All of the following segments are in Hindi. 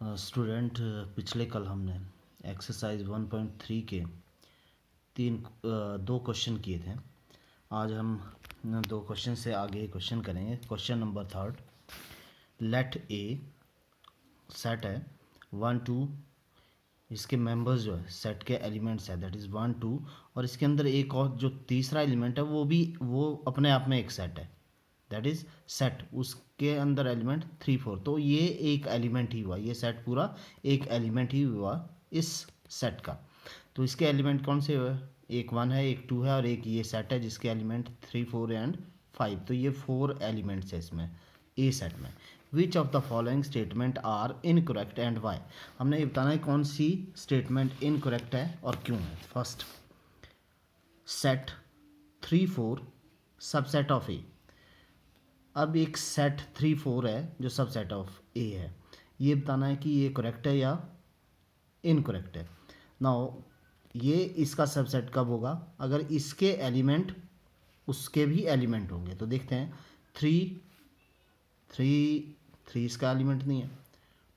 स्टूडेंट, पिछले कल हमने एक्सरसाइज 1.3 के दो क्वेश्चन किए थे। आज हम दो क्वेश्चन से आगे क्वेश्चन करेंगे। क्वेश्चन नंबर 3, लेट ए सेट है 1 2, इसके मेंबर्स जो है सेट के एलिमेंट्स है, दैट इज़ 1 2, और इसके अंदर एक और जो तीसरा एलिमेंट है वो अपने आप में एक सेट है, दैट इज सेट, उसके अंदर एलिमेंट 3 4। तो ये एक एलिमेंट ही हुआ, ये सेट पूरा एक एलिमेंट ही हुआ इस सेट का। तो इसके एलिमेंट कौन से हुए? एक 1 है, एक 2 है, और एक ये सेट है जिसके एलिमेंट 3 4 एंड 5। तो ये 4 एलिमेंट्स है इसमें ए सेट में। Which of the following statement are incorrect and why? हमने ये बताना है कौन सी स्टेटमेंट इनकरेक्ट है और क्यों है। First, set 3 4 subset of A. अब एक सेट 3 4 है जो सबसेट ऑफ ए है, ये बताना है कि ये करेक्ट है या इनकरेक्ट है। नाउ ये इसका सबसेट कब होगा? अगर इसके एलिमेंट उसके भी एलिमेंट होंगे। तो देखते हैं, 3 इसका एलिमेंट नहीं है,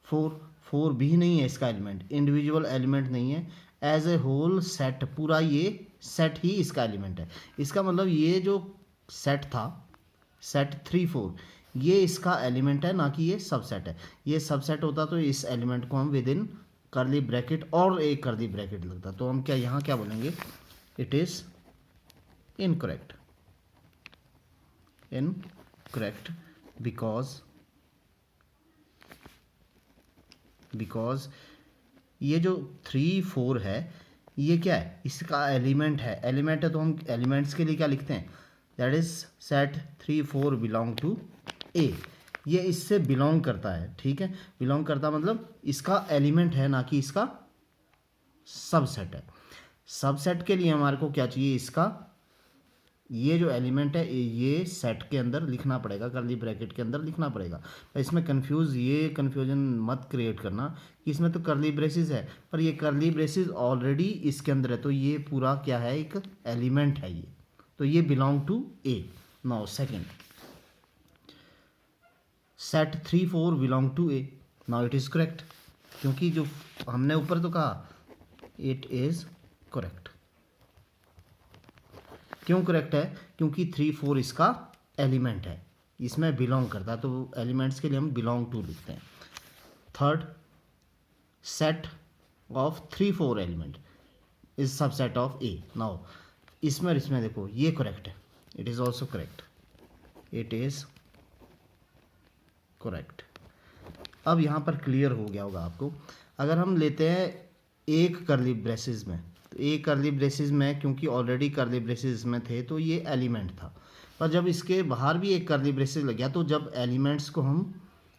4 भी नहीं है इसका एलिमेंट, इंडिविजुअल एलिमेंट नहीं है, एज ए होल सेट पूरा ये सेट ही इसका एलिमेंट है। इसका मतलब ये जो सेट था, सेट 3 4, ये इसका एलिमेंट है, ना कि ये सबसेट है। ये सबसेट होता तो इस एलिमेंट को हम विद इन करली ब्रैकेट और एक करली ब्रैकेट लगता। तो हम क्या यहाँ क्या बोलेंगे? It is incorrect, incorrect because ये जो 3 4 है ये क्या है? इसका एलिमेंट है। एलिमेंट है तो हम एलिमेंट्स के लिए क्या लिखते हैं? That is set 3 4 belong to A. ये इससे बिलोंग करता है, ठीक है। बिलोंग करता मतलब इसका एलिमेंट है, ना कि इसका सबसेट है। सबसेट के लिए हमारे को क्या चाहिए? इसका ये जो एलिमेंट है ये सेट के अंदर लिखना पड़ेगा, कर्ली ब्रैकेट के अंदर लिखना पड़ेगा। तो इसमें ये कन्फ्यूजन मत क्रिएट करना कि इसमें तो कर्ली ब्रेसिस है, पर ये कर्ली ब्रेसिस ऑलरेडी इसके अंदर है, तो ये पूरा क्या है? एक एलिमेंट है ये, तो ये belong to A. Now second, set 3 4 belong to A. Now it is correct, क्योंकि जो हमने ऊपर तो कहा इट इज करेक्ट। क्यों करेक्ट है? क्योंकि 3 4 इसका एलिमेंट है, इसमें बिलोंग करता है, तो एलिमेंट्स के लिए हम बिलोंग टू लिखते हैं। Third, set of 3 4 element is subset of A. Now इसमें देखो ये करेक्ट है, it is also correct, it is correct. अब यहाँ पर क्लियर हो गया होगा आपको। अगर हम लेते हैं एक कर्ली ब्रेसिस में, तो एक कर्ली ब्रेसिस में क्योंकि ऑलरेडी कर्ली ब्रेसिस में थे तो ये एलिमेंट था, पर जब इसके बाहर भी एक कर्ली ब्रेसिस लग गया तो जब एलिमेंट्स को हम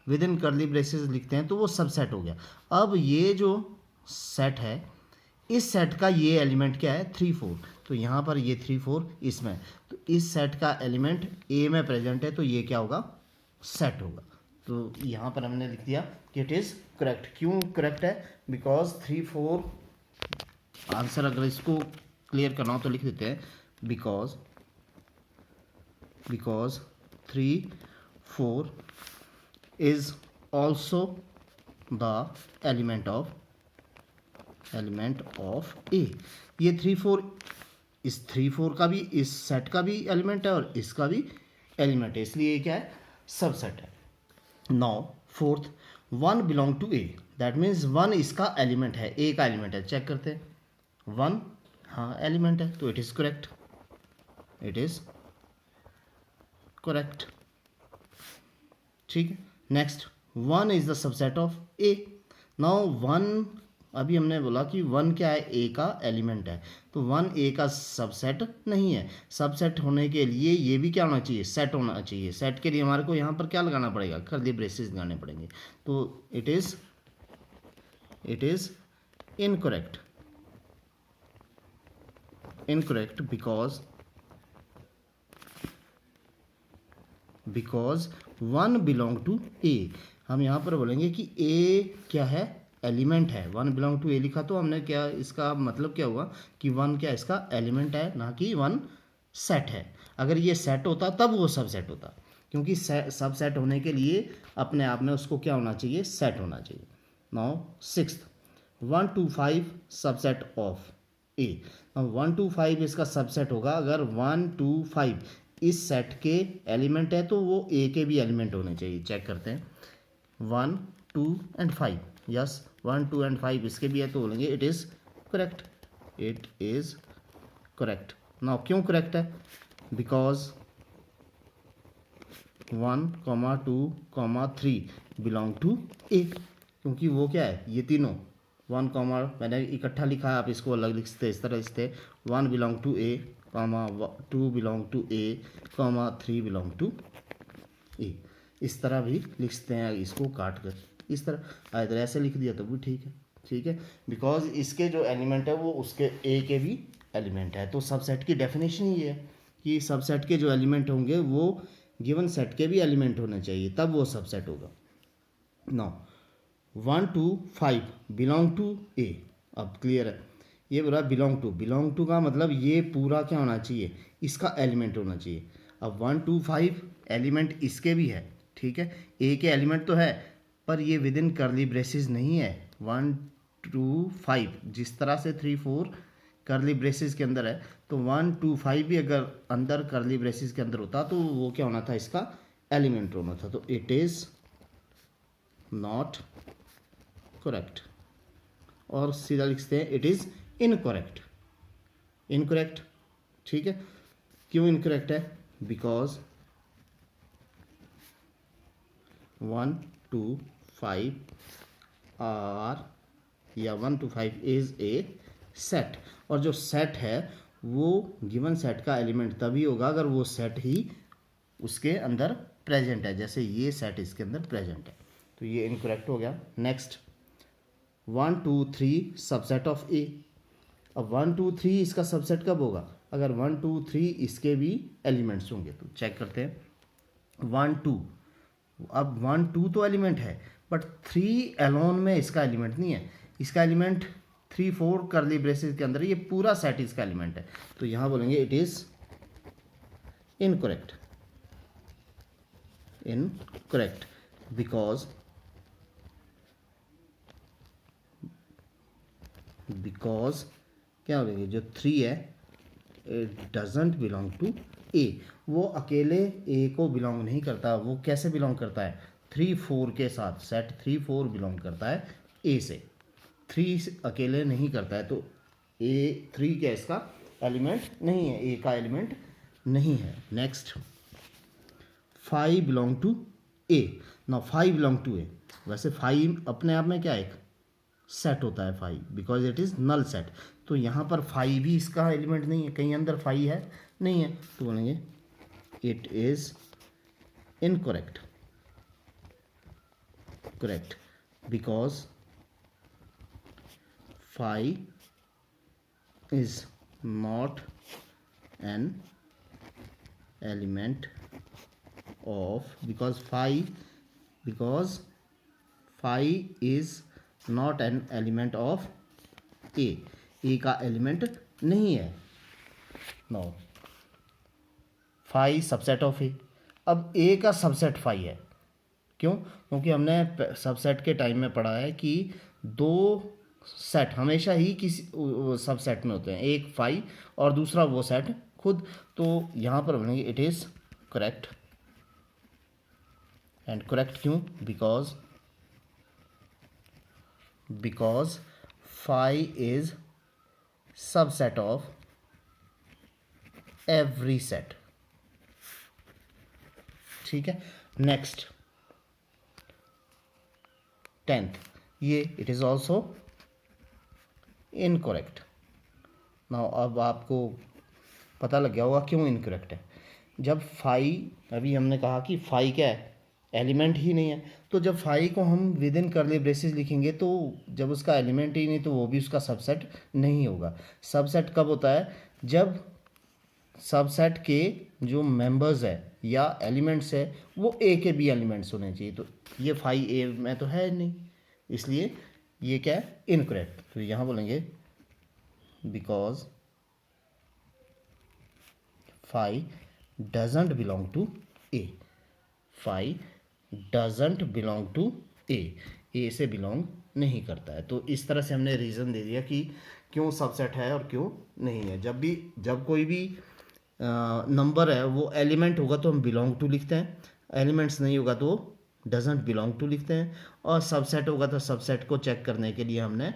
विद इन कर्ली ब्रेसिस लिखते हैं तो वो सबसेट हो गया। अब ये जो सेट है, इस सेट का ये एलिमेंट क्या है? 3 4। तो यहाँ पर ये 3 4 इसमें, तो इस सेट का एलिमेंट ए में प्रेजेंट है, तो ये क्या होगा? सेट होगा। तो यहाँ पर हमने लिख दिया कि इट इज़ करेक्ट। क्यों करेक्ट है? बिकॉज 3 4 आंसर अगर इसको क्लियर करना हो तो लिख देते हैं, because 3 4 is also the element of A. ये 3 4 इस 3 4 का भी, इस सेट का भी एलिमेंट है और इसका भी एलिमेंट है, इसलिए ये क्या है? सबसेट है। Now fourth, 1 belong to A, that means 1 इसका एलिमेंट है, ए का एलिमेंट है। चेक करते हैं, 1 हाँ एलिमेंट है, तो it is correct, it is correct, ठीक है। Next, 1 is the subset of A. Now 1, अभी हमने बोला कि 1 क्या है? ए का एलिमेंट है, तो 1 ए का सबसेट नहीं है। सबसेट होने के लिए ये भी क्या होना चाहिए? सेट होना चाहिए। सेट के लिए हमारे को यहाँ पर क्या लगाना पड़ेगा? कर्ली ब्रेसेस लगाने पड़ेंगे। तो it is incorrect, because 1 belong to A. हम यहाँ पर बोलेंगे कि ए क्या है? एलिमेंट है। 1 बिलोंग टू ए लिखा तो हमने क्या, इसका मतलब क्या हुआ कि 1 क्या इसका एलिमेंट है, ना कि 1 सेट है। अगर ये सेट होता तब वो सबसेट होता, क्योंकि सबसेट होने के लिए अपने आप में उसको क्या होना चाहिए? सेट होना चाहिए। Now sixth, 1 to 5 subset of A. अब 1 to 5 इसका सबसेट होगा। अगर 1 to 5 इस सेट के एलिमेंट है तो वो ए के भी एलिमेंट होने चाहिए। चेक करते हैं, 1 2 एंड 5, यस 1 2 एंड 5 इसके भी है तो बोलेंगे it is correct, it is correct. Now क्यों करेक्ट है? बिकॉज 1 2 3 बिलोंग टू ए, क्योंकि वो क्या है, ये तीनों 1 मैंने इकट्ठा लिखा है, आप इसको अलग लिखते इस तरह लिखते, 1 belong to A, 2 belong to A, 3 belong to A. इस तरह भी लिखते हैं इसको काट कर, इस तरह अगर ऐसे लिख दिया तो भी ठीक है। बिकॉज इसके जो एलिमेंट है वो उसके ए के भी एलिमेंट है। तो सबसेट की डेफिनेशन ये है कि सबसेट के जो एलिमेंट होंगे वो गिवन सेट के भी एलिमेंट होने चाहिए, तब वो सबसेट होगा। नाउ 1 to 5 बिलोंग टू ए। अब क्लियर है, ये बोला बिलोंग टू का मतलब ये पूरा क्या होना चाहिए, इसका एलिमेंट होना चाहिए। अब 1 to 5 एलिमेंट इसके भी है, ठीक है, ए के एलिमेंट तो है पर ये विद इन करली ब्रेसेस नहीं है। 1 to 5 जिस तरह से 3 4 करली ब्रेसेस के अंदर है, तो 1 to 5 भी अगर अंदर करली ब्रेसेस के अंदर होता तो वो क्या होना था, इसका एलिमेंट होना था। तो इट इज़ नॉट करेक्ट। और सीधा लिखते हैं इट इज़ इनकरेक्ट। इनकरेक्ट, ठीक है। क्यों इनकरेक्ट है? बिकॉज 1 to 5 आर या 1 to 5 इज़ ए सेट, और जो सेट है वो गिवन सेट का एलिमेंट तभी होगा अगर वो सेट ही उसके अंदर प्रेजेंट है, जैसे ये सेट इसके अंदर प्रेजेंट है। तो ये इनकरेक्ट हो गया। Next 1 2 3 subset of A. अब 1 2 3 इसका सबसेट कब होगा? अगर 1 2 3 इसके भी एलिमेंट्स होंगे। तो चेक करते हैं 1 2, अब 1 2 तो एलिमेंट है बट 3 एलोन में इसका एलिमेंट नहीं है। इसका एलिमेंट 3 4 करली ब्रेसेस के अंदर, ये पूरा सेट इसका एलिमेंट है। तो यहाँ बोलेंगे it is incorrect. Incorrect because क्या बोलेंगे, जो 3 है इट डजेंट बिलोंग टू ए। वो अकेले ए को बिलोंग नहीं करता। वो कैसे बिलोंग करता है? 3 4 के साथ। सेट 3 4 बिलोंग करता है ए से, 3 अकेले नहीं करता है। तो ए 3 क्या इसका एलिमेंट नहीं है, ए का एलिमेंट नहीं है। नेक्स्ट 5 बिलोंग टू ए। ना 5 बिलोंग टू ए, वैसे 5 अपने आप में क्या है, एक सेट होता है 5, because it is null set. तो यहाँ पर 5 भी इसका एलिमेंट नहीं है, कहीं अंदर 5 है नहीं है, तो बोलेंगे it is incorrect. Correct because 5 is not an element of, because 5 is not an element of a का एलिमेंट नहीं है। No 5 subset of A. अब ए का सबसेट 5 है, क्यों? क्योंकि हमने सबसेट के टाइम में पढ़ा है कि 2 सेट हमेशा ही किसी सबसेट में होते हैं, एक 5 और दूसरा वो सेट खुद। तो यहाँ पर बोलेंगे it is correct. And correct क्यों? Because 5 is subset of every set. ठीक है। नेक्स्ट 10th, ये it is also incorrect. Now अब आपको पता लग गया होगा क्यों इनकरेक्ट है। जब 5, अभी हमने कहा कि 5 क्या है, एलिमेंट ही नहीं है। तो जब 5 को हम विद इन करली ब्रेसेस लिखेंगे तो जब उसका एलिमेंट ही नहीं तो वो भी उसका सबसेट नहीं होगा। सबसेट कब होता है? जब सबसेट के जो मेंबर्स है या एलिमेंट्स है वो ए के भी एलिमेंट्स होने चाहिए। तो ये 5 ए में तो है नहीं, इसलिए ये क्या है, इनकरेक्ट। तो यहाँ बोलेंगे because 5 doesn't belong to A. 5 doesn't belong to A. A से बिलोंग नहीं करता है। तो इस तरह से हमने रीज़न दे दिया कि क्यों सबसेट है और क्यों नहीं है। जब कोई भी नंबर है वो एलिमेंट होगा तो हम बिलोंग टू लिखते हैं, एलिमेंट्स नहीं होगा तो डजेंट बिलोंग टू लिखते हैं, और सबसेट होगा तो सबसेट को चेक करने के लिए हमने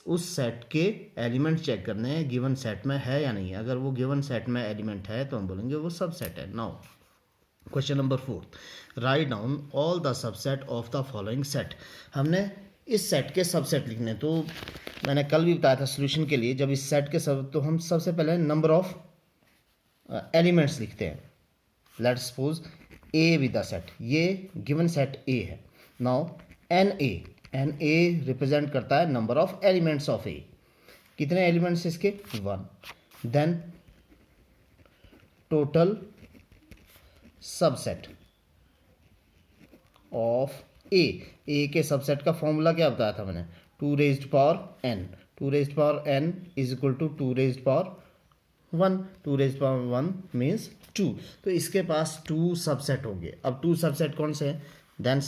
उस सेट के एलिमेंट चेक करने हैं गिवन सेट में है या नहीं है। अगर वो गिवन सेट में एलिमेंट है तो हम बोलेंगे वो सबसेट है। Now question number 4, write down all the subset of the following set. हमने इस सेट के सबसेट लिखने, तो मैंने कल भी बताया था सोल्यूशन के लिए, जब इस सेट के सब तो हम सबसे पहले नंबर ऑफ एलिमेंट्स लिखते हैं। Let suppose A with the set, ये गिवन सेट ए है। नाउ एन ए रिप्रेजेंट करता है number of elements of A. कितने एलिमेंट्स इसके? 1। Then total subset of A के सबसेट का फॉर्मूला क्या बताया था मैंने? 2 raised power n. 2 raised power n is equal to 2 raised power 1। 2 raised power 1 means 2। तो इसके पास 2 सबसेट होंगे। अब 2 सबसेट कौन से हैं? देन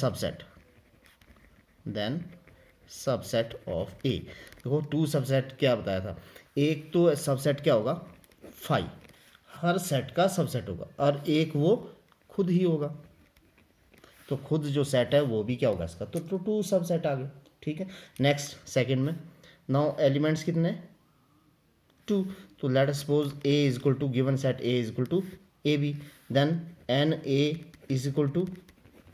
सबसेट ऑफ ए। देखो 2 सबसेट क्या बताया था? एक तो सबसेट क्या होगा? 5, हर सेट का सबसेट होगा, और एक वो खुद ही होगा। तो खुद जो सेट है वो भी क्या होगा इसका? तो 2 सबसेट आ गए। ठीक है। नेक्स्ट सेकंड में, नाउ एलिमेंट्स कितने? 2। तो let us suppose A is equal to given set A is equal to a b, then n A is equal to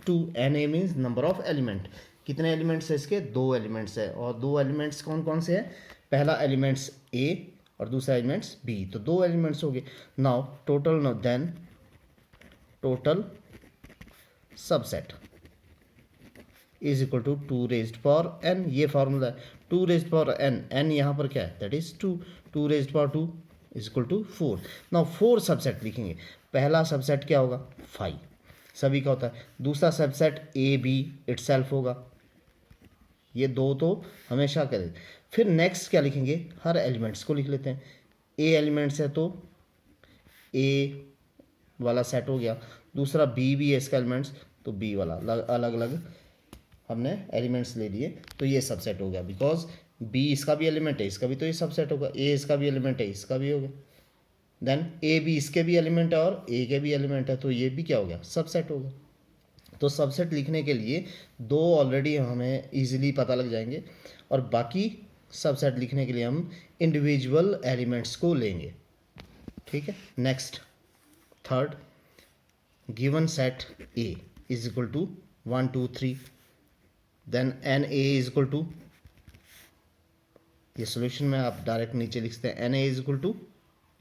2। N A means number of element. कितने एलिमेंट्स है इसके? 2 एलिमेंट्स है, और 2 एलिमेंट्स कौन कौन से हैं? पहला एलिमेंट्स ए और दूसरा एलिमेंट्स बी, तो 2 एलिमेंट्स हो गए। Now total subset is equal to 2 raised power n. ये फार्मूला है 2 रेज्ड पावर एन। एन यहाँ पर क्या है? That is 2। 2 raised power 2 is equal to 4। Now 4 subset लिखेंगे। पहला सबसेट क्या होगा? 5, सभी का होता है। दूसरा सबसेट ए बी इटसेल्फ होगा। ये 2 तो हमेशा करें। फिर नेक्स्ट क्या लिखेंगे? हर एलिमेंट्स को लिख लेते हैं। ए एलिमेंट्स है तो ए वाला सेट हो गया। दूसरा बी भी है इसका एलिमेंट्स, तो बी वाला। अलग अलग हमने एलिमेंट्स ले लिए, तो ये सबसेट हो गया। बिकॉज बी इसका भी एलिमेंट है, इसका भी, तो ये सबसेट होगा। ए इसका भी एलिमेंट है, इसका भी हो गया। देन ए बी इसके भी एलिमेंट है और ए के भी एलिमेंट है, तो ये भी क्या हो गया? सबसेट होगा। तो सबसेट लिखने के लिए 2 ऑलरेडी हमें इजीली पता लग जाएंगे, और बाकी सबसेट लिखने के लिए हम इंडिविजुअल एलिमेंट्स को लेंगे। ठीक है। Next third, given set A is equal to 1 2 3, then n A is equal to, ये सोल्यूशन में आप डायरेक्ट नीचे लिखते हैं। N A is equal to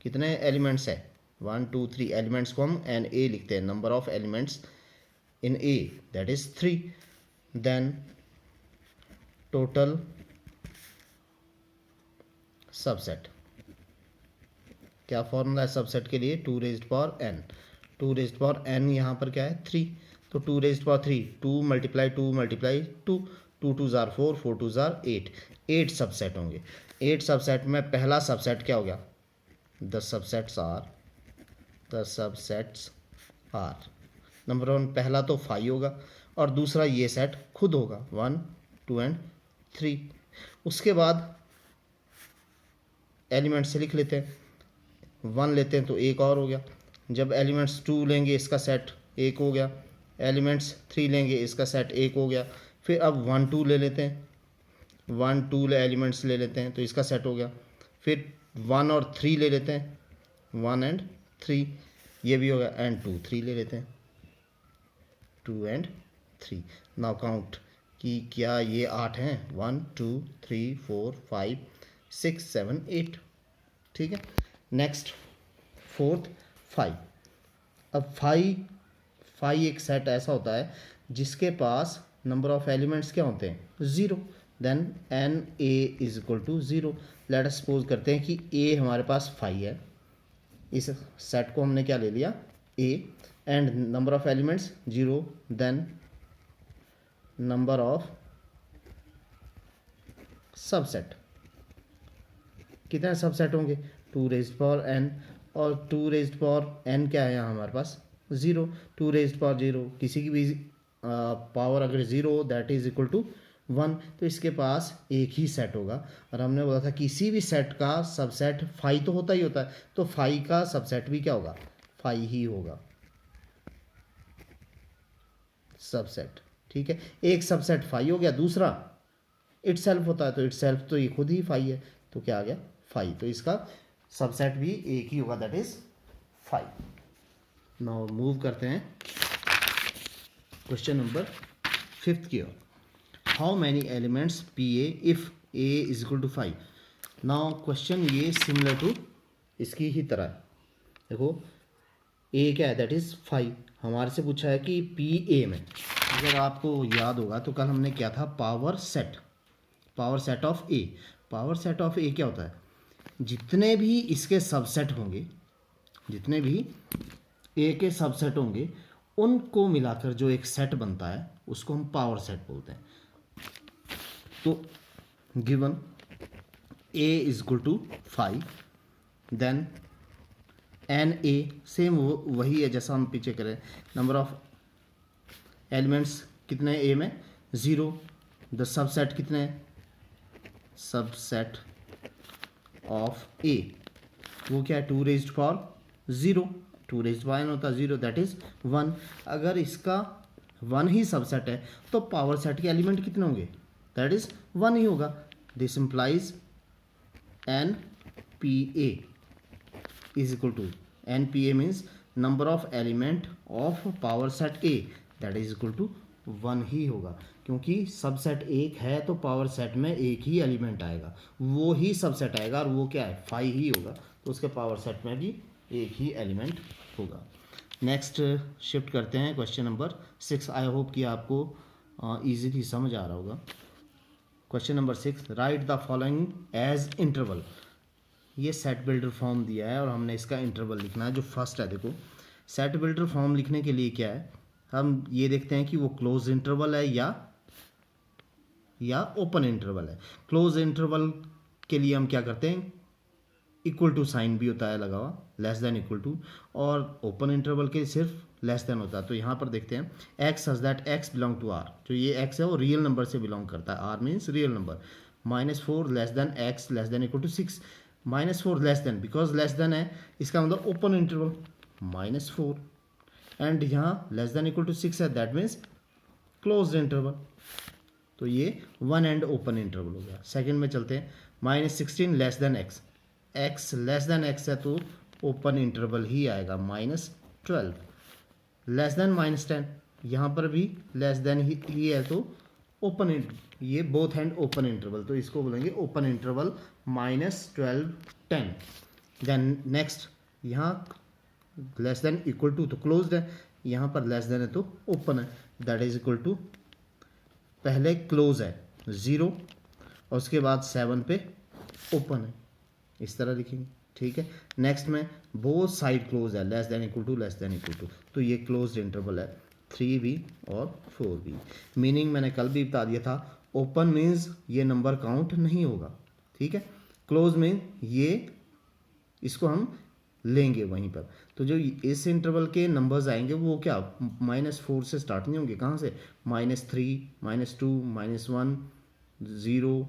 कितने एलिमेंट्स है? 1 2 3 एलिमेंट्स को हम एन ए लिखते हैं, number of elements in A, that is 3. Then total subset, क्या फॉर्मूला है सबसेट के लिए? 2 raised power n। 2 raised power n यहाँ पर क्या है? 3। तो 2 raised power 3, 2 multiply 2 multiply 2, 2 2 jar 4, 4 2 jar 8। 8 subset होंगे। 8 सबसेट में पहला सबसेट क्या हो गया? द सबसेट्स आर नंबर 1 पहला तो 5 होगा, और दूसरा ये सेट खुद होगा 1 2 एंड 3। उसके बाद एलिमेंट से लिख लेते हैं। 1 लेते हैं तो एक और हो गया। जब एलिमेंट्स 2 लेंगे इसका सेट एक हो गया। एलिमेंट्स 3 लेंगे इसका सेट एक हो गया। फिर अब 1 2 ले लेते हैं, 1 2 एलिमेंट्स ले लेते हैं तो इसका सेट हो गया। फिर 1 और 3 ले लेते हैं, 1 एंड 3, ये भी हो गया। एंड 2 3 ले लेते हैं, 2 एंड 3। नाउ काउंट कि क्या ये 8 हैं? 1 2 3 4 5 6 7 8। ठीक है। Next fourth 5। अब 5 एक सेट ऐसा होता है जिसके पास नंबर ऑफ एलिमेंट्स क्या होते हैं? 0। Then n A is equal to 0। Let us suppose करते हैं कि ए हमारे पास 5 है। इस सेट को हमने क्या ले लिया? A, and number of elements 0। Then number of subset, कितने सबसेट होंगे? 2 रेज्ड पावर n, और 2 रेज्ड पावर n क्या है यहाँ हमारे पास? 0। 2 रेज्ड पावर 0, किसी की भी पावर अगर 0 दैट इज इक्वल टू 1, तो इसके पास एक ही सेट होगा। और हमने बोला था किसी भी सेट का सबसेट फाई तो होता ही होता है, तो फाई का सबसेट भी क्या होगा, फाई ही होगा सबसेट। ठीक है, एक सबसेट फाई हो गया, दूसरा इटसेल्फ होता है, तो इटसेल्फ तो ये खुद ही फाई है, तो क्या आ गया फाई, तो इसका सबसेट भी एक ही होगा, that is phi. Now move करते हैं क्वेश्चन नंबर 5 की ओर। How many elements P A if A is equal to 5। Now question ये सिमिलर टू इसकी ही तरह है। देखो ए क्या है, दैट इज 5, हमारे से पूछा है कि पी ए में, अगर आपको याद होगा तो कल हमने क्या था, power set of A. Power set of A क्या होता है, जितने भी इसके सबसेट होंगे, जितने भी ए के सबसेट होंगे, उनको मिलाकर जो एक सेट बनता है उसको हम पावर सेट बोलते हैं। तो given A is equal to 5, then n A same वही है जैसा हम पीछे करें, नंबर ऑफ एलिमेंट्स कितने ए में, 0। द सबसेट कितने, सबसेट ऑफ ए वो क्या है, 2 raised power 0, 2 raised power n होता है 0, दैट इज 1। अगर इसका 1 ही सबसेट है तो पावर सेट के एलिमेंट कितने होंगे, दैट इज 1 ही होगा। This implies n P A is equal to, n P A means number of element of power set A, that is equal to 1 ही होगा, क्योंकि सबसेट एक है तो पावर सेट में एक ही एलिमेंट आएगा, वो ही सबसेट आएगा, और वो क्या है 5 ही होगा, तो उसके पावर सेट में भी एक ही एलिमेंट होगा। नेक्स्ट शिफ्ट करते हैं क्वेश्चन नंबर 6। आई होप कि आपको ईजीली समझ आ रहा होगा। Question number 6, write the following as interval. ये सेट बिल्डर फॉर्म दिया है और हमने इसका इंटरवल लिखना है। जो फर्स्ट है, देखो सेट बिल्डर फॉर्म लिखने के लिए क्या है, हम ये देखते हैं कि वो क्लोज इंटरवल है या ओपन इंटरवल है। क्लोज इंटरवल के लिए हम क्या करते हैं, इक्वल टू साइन भी होता है लगा हुआ, लेस देन इक्वल टू, और ओपन इंटरवल के सिर्फ लेस देन होता है। तो यहाँ पर देखते हैं x such that x belong to R, जो ये एक्स है वो रियल नंबर से बिलोंग करता है, R means real number. -4 less than x less than equal to 6, -4 less than, because less than है इसका मतलब ओपन इंटरवल -4, एंड यहाँ लेस देन इक्वल टू 6 है, दैट मीन्स क्लोज्ड इंटरवल। तो ये वन एंड ओपन इंटरवल हो गया। सेकंड में चलते हैं, -16 less than x, x less than x है तो ओपन इंटरवल ही आएगा, -12 लेस देन -10, यहाँ पर भी लेस देन ही है तो ओपन इंटरवल, ये बोथ हैंड ओपन इंटरवल, तो इसको बोलेंगे ओपन इंटरवल -12 10। देन नेक्स्ट, यहाँ लेस देन इक्वल टू तो क्लोज्ड है, यहाँ पर लेस देन है तो ओपन है, दैट इज इक्वल टू, पहले क्लोज है 0 और उसके बाद 7 पे ओपन है, इस तरह लिखेंगे। ठीक है, नेक्स्ट में बोथ साइड क्लोज है, less than equal to less than equal to, तो ये क्लोज्ड इंटरवल है 3b और 4b। मीनिंग मैंने कल भी बता दिया था, ओपन मीन्स ये नंबर काउंट नहीं होगा, ठीक है, क्लोज मीन ये इसको हम लेंगे वहीं पर। तो जो इस इंटरवल के नंबर्स आएंगे वो क्या -4 से स्टार्ट नहीं होंगे, कहाँ से, -3 -2 -1 0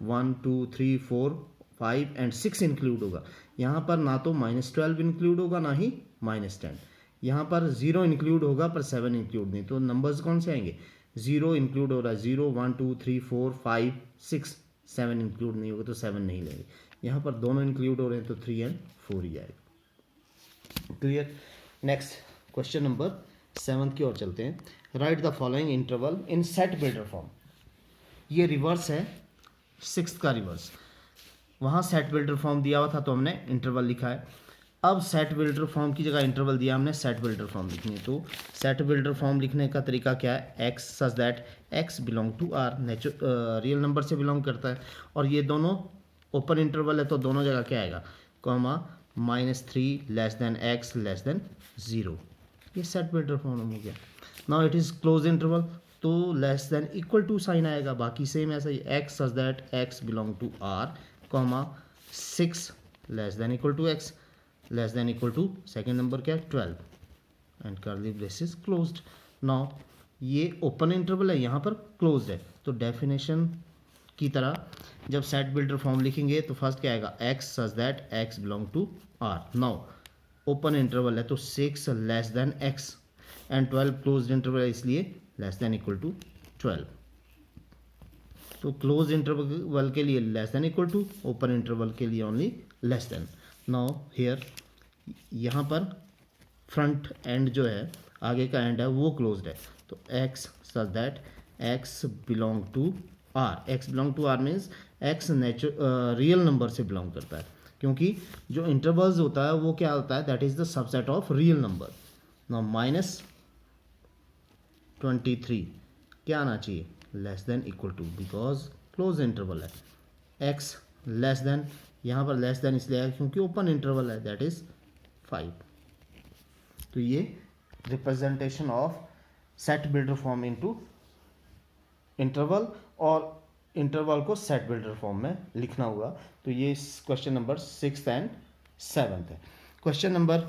1 2 3 4 5 एंड 6 इंक्लूड होगा। यहाँ पर ना तो -12 इंक्लूड होगा ना ही -10, यहाँ पर 0 इंक्लूड होगा पर 7 इंक्लूड नहीं, तो नंबर्स कौन से आएंगे, 0 इंक्लूड हो रहा है, 0 1 2 3 4 5 6, 7 इंक्लूड नहीं होगा तो 7 नहीं लेंगे। यहाँ पर दोनों इंक्लूड हो रहे हैं तो 3 एंड 4 ही आएगा। क्लियर। नेक्स्ट क्वेश्चन नंबर 7 की ओर चलते हैं। Right the following interval in set builder form. ये रिवर्स है, 6th का रिवर्स, वहाँ सेट बिल्डर फॉर्म दिया हुआ था तो हमने इंटरवल लिखा है। अब सेट बिल्डर फॉर्म की जगह इंटरवल दिया, हमने सेट बिल्डर फॉर्म लिखनी है। तो सेट बिल्डर फॉर्म लिखने का तरीका क्या है, x such that x belong to R, real number से बिलोंग करता है, और ये दोनों ओपन इंटरवल है तो दोनों जगह क्या आएगा, comma -3 less than x less than 0, ये सेट बिल्डर फॉर्म हो गया। Now it is close interval तो less than equal to sign आएगा, बाकी सेम ऐसा ही, x such that x belong to R, comma 6 less than equal to x less than equal to second number क्या है 12 and curly braces closed. Now ये ओपन इंटरवल है, यहाँ पर क्लोज्ड है, तो डेफिनेशन की तरह जब सेट बिल्डर फॉर्म लिखेंगे तो फर्स्ट क्या आएगा, x such that x belong to R. Now open interval है तो 6 less than x and 12 close interval है, इसलिए लेस देन इक्वल टू 12। तो क्लोज इंटरवल के लिए less than equal to, open interval के लिए only less than. Now here यहाँ पर फ्रंट एंड जो है, आगे का एंड है वो क्लोज्ड है, तो x such that x belong to R. X belong to R means x real number से बिलोंग करता है, क्योंकि जो इंटरवल्स होता है वो क्या होता है, that is the subset of real number. Now -23 क्या आना चाहिए, less than equal to, because close interval है। एक्स लेस देन, यहाँ पर लेस देन इसलिए है क्योंकि ओपन इंटरवल है, दैट इज 5। तो ये representation of set builder form into interval, और इंटरवल को सेट बिल्डर फॉर्म में लिखना हुआ। तो ये क्वेश्चन नंबर 6 एंड 7 है। क्वेश्चन नंबर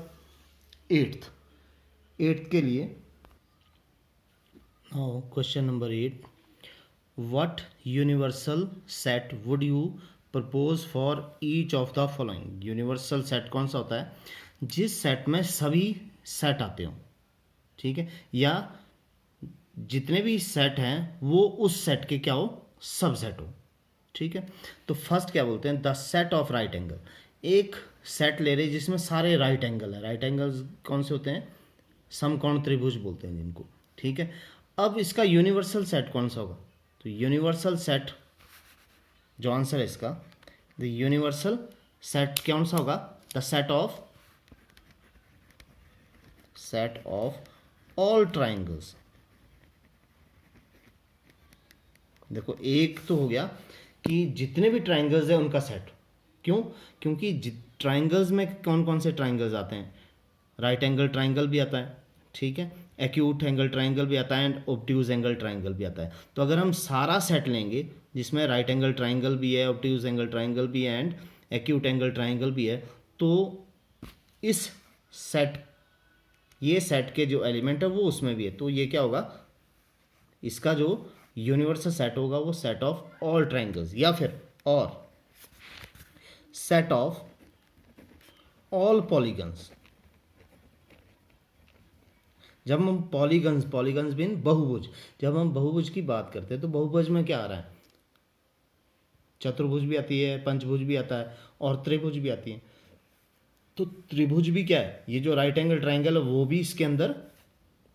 8 के लिए, question number 8, what universal set would you propose for each of the following. Universal set कौन सा होता है, जिस सेट में सभी सेट आते हो, ठीक है, या जितने भी सेट हैं वो उस सेट के क्या हो, सबसेट हो, ठीक है। तो फर्स्ट क्या बोलते हैं, the set of right angle. एक सेट ले रहे जिसमें सारे राइट एंगल है। राइट एंगल्स कौन से होते हैं, समकोण त्रिभुज बोलते हैं जिनको, ठीक है। अब इसका यूनिवर्सल सेट कौन सा होगा, तो यूनिवर्सल सेट जो आंसर है इसका, द यूनिवर्सल सेट कौन सा होगा, the set of all triangles. देखो एक तो हो गया कि जितने भी ट्राइंगल्स है उनका सेट। क्यों, क्योंकि ट्राइंगल्स में कौन कौन से ट्राइंगल्स आते हैं, राइट एंगल ट्राइंगल भी आता है, ठीक है, एक्यूट एंगल ट्राइंगल भी आता है एंड ऑब्ट्यूज एंगल ट्राइंगल भी आता है। तो अगर हम सारा सेट लेंगे जिसमें राइट एंगल ट्राइंगल भी है, ऑब्ट्यूज एंगल ट्राइंगल भी है एंड एक्यूट एंगल ट्राइंगल भी है, तो इस सेट, ये सेट के जो एलिमेंट है वो उसमें भी है। तो ये क्या होगा, इसका जो यूनिवर्सल सेट होगा वो सेट ऑफ ऑल ट्राइंगल्स, या फिर और सेट ऑफ ऑल पॉलीगन्स। जब हम पॉलीगन्स मीन बहुभुज, जब हम बहुभुज की बात करते हैं तो बहुभुज में क्या आ रहा है, चतुर्भुज भी आती है, पंचभुज भी आता है और त्रिभुज भी आती है। तो त्रिभुज भी क्या है, ये जो राइट एंगल ट्राइंगल है वो भी इसके अंदर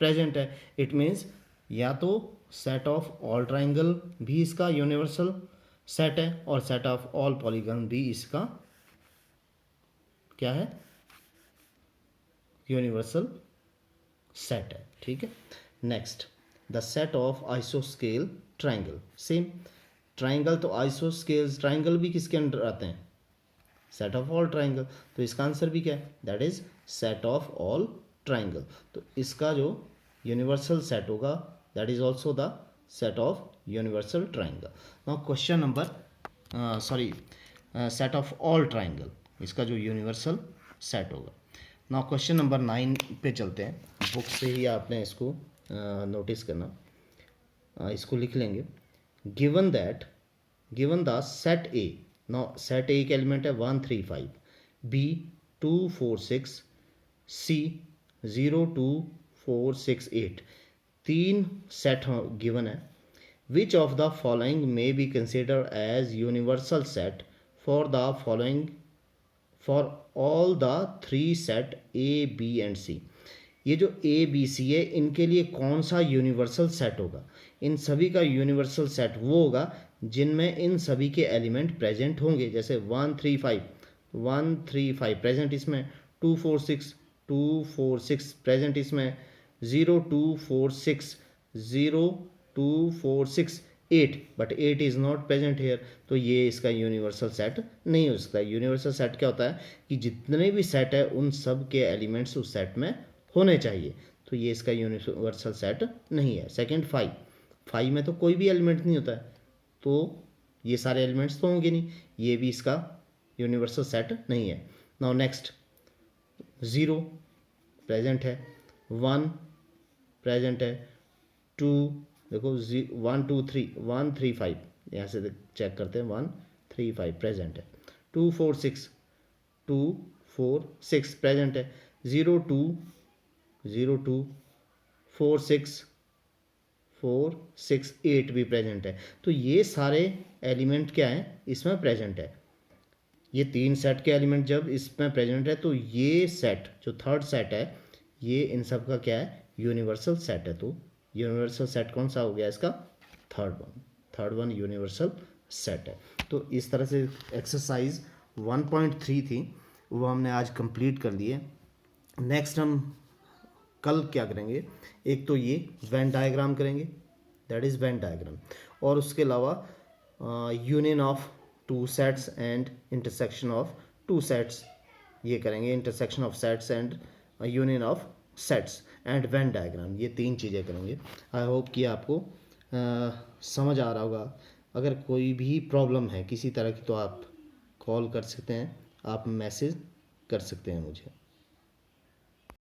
प्रेजेंट है। इट मीन्स या तो सेट ऑफ ऑल ट्राइंगल भी इसका यूनिवर्सल सेट है और सेट ऑफ ऑल पॉलीगन भी इसका क्या है, यूनिवर्सल सेट है, ठीक है। नेक्स्ट, द सेट ऑफ आइसोस्केल ट्राइंगल। सेम ट्राइंगल तो आइसोस्केल ट्राइंगल भी किसके अंडर आते हैं, सेट ऑफ ऑल ट्राइंगल। तो इसका आंसर भी क्या है, that is set of all triangle. तो इसका जो यूनिवर्सल सेट होगा that is also the set of universal triangle. Now question number set of all triangle, इसका जो यूनिवर्सल सेट होगा। नाउ क्वेश्चन नंबर 9 पे चलते हैं। बुक से ही आपने इसको नोटिस करना, इसको लिख लेंगे। Given the set A, now set ए का एलिमेंट है 1 3 5, बी 2 4 6, सी 0 2 4 6 8, तीन सेट गिवन है। Which of the following may be consider as universal set for the following for all the three set A B and C. ये जो ए बी सी है इनके लिए कौन सा यूनिवर्सल सेट होगा, इन सभी का यूनिवर्सल सेट वो होगा जिनमें इन सभी के एलिमेंट प्रेजेंट होंगे। जैसे 1 3 5 प्रेजेंट इसमें, 2 4 6 प्रेजेंट इसमें, 0 2 4 6 0 2 4 6 8, but 8 is not present here. तो ये इसका यूनिवर्सल सेट नहीं हो सकता। यूनिवर्सल सेट क्या होता है कि जितने भी सेट है उन सब के एलिमेंट्स उस सेट में होने चाहिए। तो ये इसका यूनिवर्सल सेट नहीं है। सेकंड 5 में तो कोई भी एलिमेंट नहीं होता है, तो ये सारे एलिमेंट्स तो होंगे नहीं, ये भी इसका यूनिवर्सल सेट नहीं है। नाउ नेक्स्ट, 0 प्रेजेंट है, 1 प्रेजेंट है, 2 देखो 1 2 3 यहाँ से चेक करते हैं, 1 3 5 प्रेजेंट है। 2 4 6 प्रेजेंट है। 0 2 0 2 4 6 भी प्रेजेंट है। तो ये सारे एलिमेंट क्या हैं, इसमें प्रेजेंट है। ये 3 सेट के एलिमेंट जब इसमें प्रेजेंट है तो ये सेट जो थर्ड सेट है ये इन सब का क्या है, यूनिवर्सल सेट है। तो यूनिवर्सल सेट कौन सा हो गया इसका, थर्ड वन यूनिवर्सल सेट है। तो इस तरह से एक्सरसाइज 1.3 थी वो हमने आज कंप्लीट कर लिए। नेक्स्ट हम कल क्या करेंगे, एक तो ये वेन डायग्राम करेंगे, दैट इज़ वेन डायग्राम, और उसके अलावा union of two sets and intersection of two sets ये करेंगे, intersection of sets and union of sets and Venn diagram, ये 3 चीज़ें करेंगे। आई होप कि आपको समझ आ रहा होगा। अगर कोई भी प्रॉब्लम है किसी तरह की तो आप कॉल कर सकते हैं, आप मैसेज कर सकते हैं मुझे।